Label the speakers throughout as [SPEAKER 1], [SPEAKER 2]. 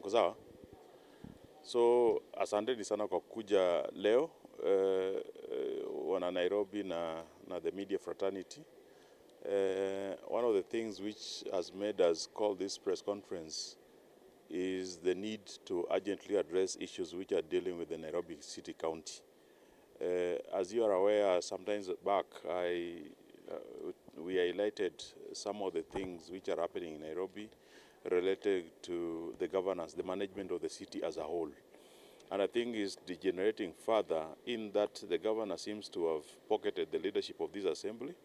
[SPEAKER 1] Mko sawa? So asanteni sana kwa kuja leo wana Nairobi na the media fraternity. One of the things which has made us call this press conference is the need to urgently address issues which are dealing with the Nairobi City County. As you are aware, sometimes back we highlighted some of the things which are happening in Nairobi related to the governance, the management of the city as a whole. And I think it's degenerating further in that the governor seems to have pocketed the leadership of this assembly.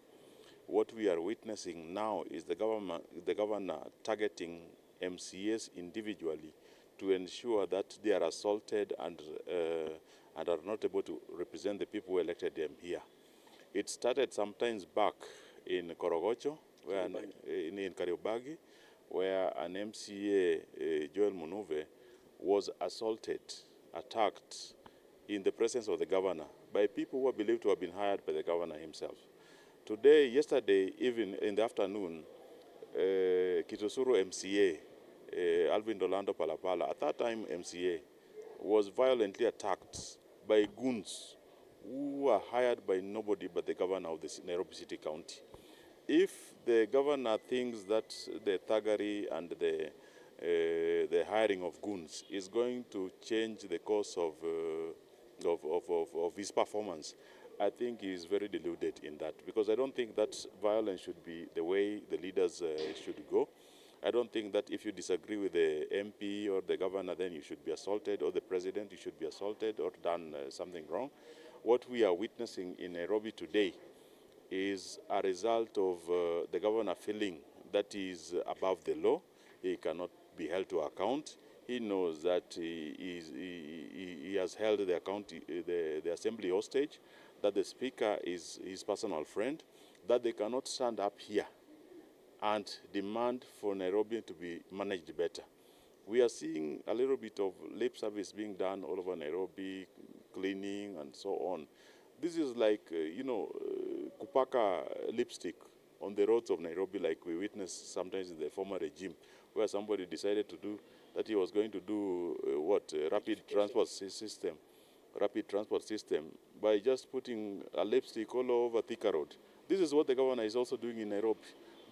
[SPEAKER 1] What we are witnessing now is the governor targeting MCAs individually to ensure that they are assaulted and are not able to represent the people who elected them here. It started sometimes back in Korogocho, where in Kariobangi, where an MCA, Joel Munuve, was assaulted, attacked in the presence of the governor by people who are believed to have been hired by the governor himself. Yesterday, even in the afternoon, Kitusuru MCA, Alvin Dolando Palapala, at that time MCA, was violently attacked by goons who were hired by nobody but the governor of the Nairobi City County. If the governor thinks that the thuggery and the hiring of goons is going to change the course of his performance, I think he is very deluded in that, because I don't think that violence should be the way the leaders should go. I don't think that if you disagree with the MP or the governor, then you should be assaulted, or the president, you should be assaulted or done something wrong. What we are witnessing in Nairobi today is a result of the governor feeling that he is above the law. He cannot be held to account. He knows that he has held the assembly hostage, that the speaker is his personal friend, that they cannot stand up here and demand for Nairobi to be managed better. We are seeing a little bit of lip service being done all over Nairobi, cleaning and so on. This is like, kupaka lipstick on the roads of Nairobi, like we witnessed sometimes in the former regime, where somebody decided to do that. He was going to do rapid transport system by just putting a lipstick all over Thika Road. This is what the governor is also doing in Nairobi.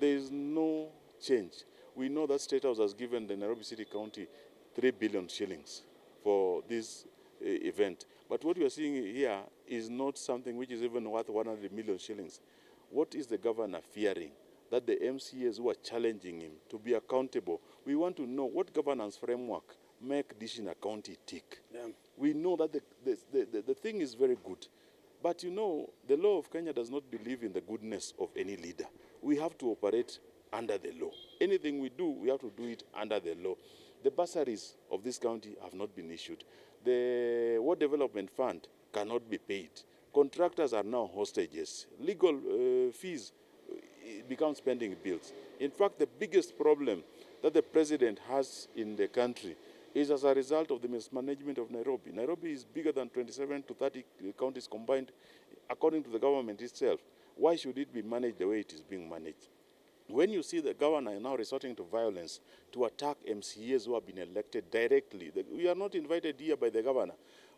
[SPEAKER 1] There is no change. We know that State House has given the Nairobi City County 3 billion shillings for this event. But what we are seeing here is not something which is even worth 100 million shillings. What is the governor fearing? That the MCAs who are challenging him to be accountable. We want to know what governance framework make Dishina County tick. Yeah. We know that the thing is very good. But the law of Kenya does not believe in the goodness of any leader. We have to operate under the law. Anything we do, we have to do it under the law. The bursaries of this county have not been issued. The World Development Fund cannot be paid. Contractors are now hostages. Legal fees become spending bills. In fact, the biggest problem that the president has in the country is as a result of the mismanagement of Nairobi. Nairobi is bigger than 27 to 30 counties combined, according to the government itself. Why should it be managed the way it is being managed? When you see the governor now resorting to violence to attack MCAs who have been elected directly, we are not invited here by the governor.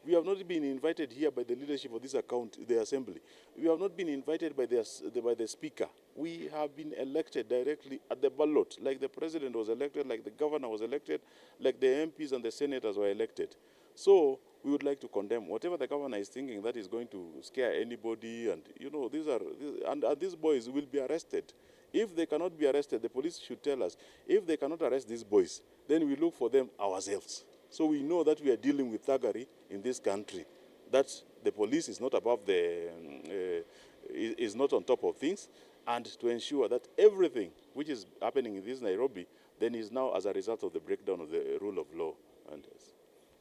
[SPEAKER 1] We have not been invited here by the leadership of the assembly. We have not been invited by the speaker. We have been elected directly at the ballot, like the president was elected, like the governor was elected, like the MPs and the senators were elected. So we would like to condemn whatever the governor is thinking that is going to scare anybody, and these boys will be arrested. If they cannot be arrested, the police should tell us. If they cannot arrest these boys, then we look for them ourselves. So we know that we are dealing with thuggery in this country, that the police is not above is not on top of things, and to ensure that everything which is happening in this Nairobi then is now as a result of the breakdown of the rule of law. And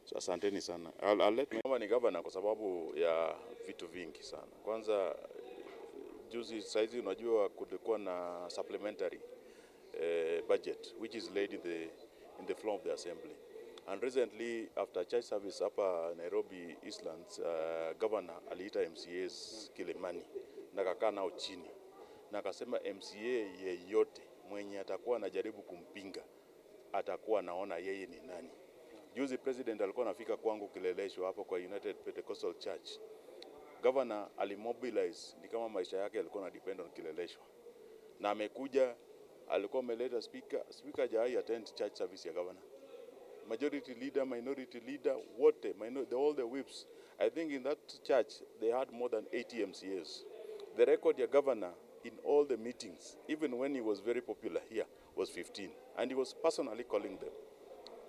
[SPEAKER 1] so asanteni sana. I'll let my ni governor kwa sababu ya vitu vingi sana. Kwanza juzi saizi unajua kulikuwa na supplementary budget which is laid in the floor of the assembly. And recently, after church service hapa Nairobi Eastlands, governor aliita MCAs Kilimani na kakaa nao chini na akasema MCA yeyote mwenye atakuwa anajaribu kumpinga atakuwa naona yeye ni nani. Juzi president alikuwa anafika kwangu Kileleshwa hapo kwa United Pentecostal Church. Governor alimobilize, ni kama maisha yake alikuwa na depend on Kileleshwa. Na amekuja, alikuwa ameleta speaker hajai attend church service ya governor. Majority leader, minority leader, wote, all the whips. I think in that church they had more than 80 MCAs. The record ya governor in all the meetings, even when he was very popular here, was 15. And he was personally calling them.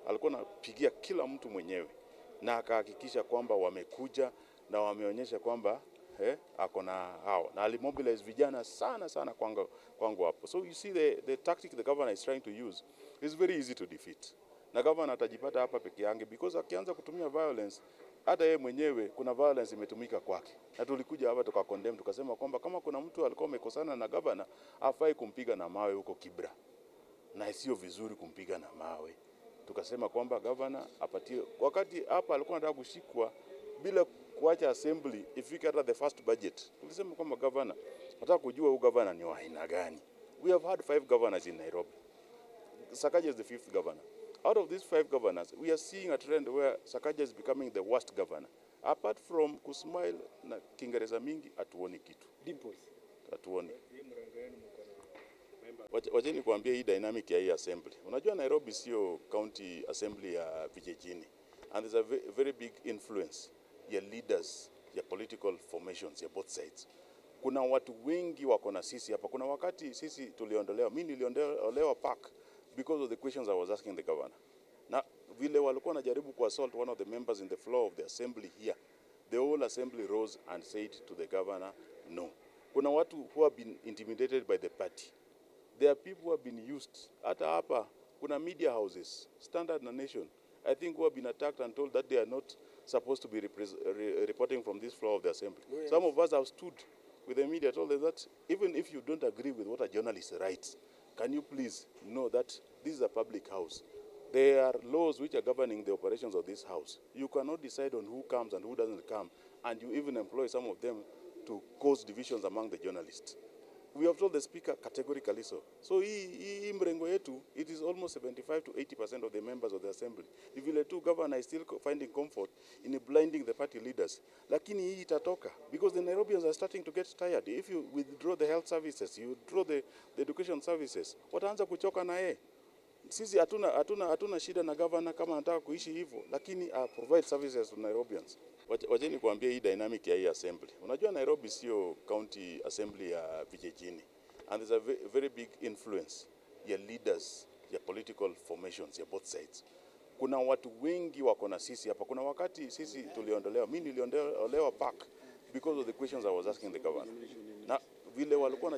[SPEAKER 1] Alikuwa anapigia kila mtu mwenyewe na akahakikisha kwamba wamekuja na wameonyesha kwamba ako na hao, na alimobilize vijana sana kwangu hapo. So you see the tactic the governor is trying to use is very easy to defeat. Na governor atajipata hapa peke yake because akianza kutumia violence, hata yeye mwenyewe kuna violence imetumika kwake. Na tulikuja hapa tukakondemn, tukasema kwamba kama kuna mtu alikuwa amekosana na governor, hafai kumpiga na mawe huko Kibra. Na sio vizuri kumpiga na mawe. Tukasema kwamba governor apatie, wakati hapa alikuwa anataka kushikwa bila kuacha assembly ifike hata the first budget. Tulisema kwamba governor nataka kujua huyu governor ni wa aina gani. We have had 5 governors in Nairobi. Sakaja is the 5th governor. Out of these 5 governors, we are seeing a trend where Sakaja is becoming the worst governor. Apart from kusmile na Kiingereza mingi, hatuoni kitu.
[SPEAKER 2] Dimples.
[SPEAKER 1] Hatuoni. Wacheni kuambia hii dynamic ya hii assembly. Unajua Nairobi sio county assembly ya vijijini. And there's a very big influence ya leaders, ya political formations, ya both sides. Kuna watu wengi wako na sisi hapa. Kuna wakati sisi tuliondolewa. Mimi niliondolewa park because of the questions I was asking the governor. Na vile walikuwa wanajaribu kuassault one of the members in the floor of the assembly here, the whole assembly rose and said to the governor, no. Kuna watu who have been intimidated by the party. There are people who have been used. Hata hapa, kuna media houses, Standard na Nation, I think who have been attacked and told that they are not supposed to be reporting from this floor of the assembly. Oh, yes. Some of us have stood with the media, told them that even if you don't agree with what a journalist writes, can you please know that this is a public house? There are laws which are governing the operations of this house. You cannot decide on who comes and who doesn't come, and you even employ some of them to cause divisions among the journalists. We have told the speaker categorically so. So hii mrengo yetu, it is almost 75 to 80% of the members of the assembly. If the two governor is still finding comfort in blinding the party leaders, lakini hii itatoka because the Nairobians are starting to get tired. If you withdraw the health services, you withdraw the education services, wataanza kuchoka na yeye. Sisi hatuna shida na governor kama anataka kuishi hivyo, lakini provide services to Nairobians. Wacheni kuambia hii dynamic ya hii assembly. Unajua Nairobi sio county assembly ya vijijini. And there's a very big influence ya leaders, ya political formations, ya both sides. Kuna watu wengi wako na sisi hapa. Kuna wakati sisi tuliondolewa. Mimi niliondolewa park because of the questions I was asking the governor. Na vile walikuwa na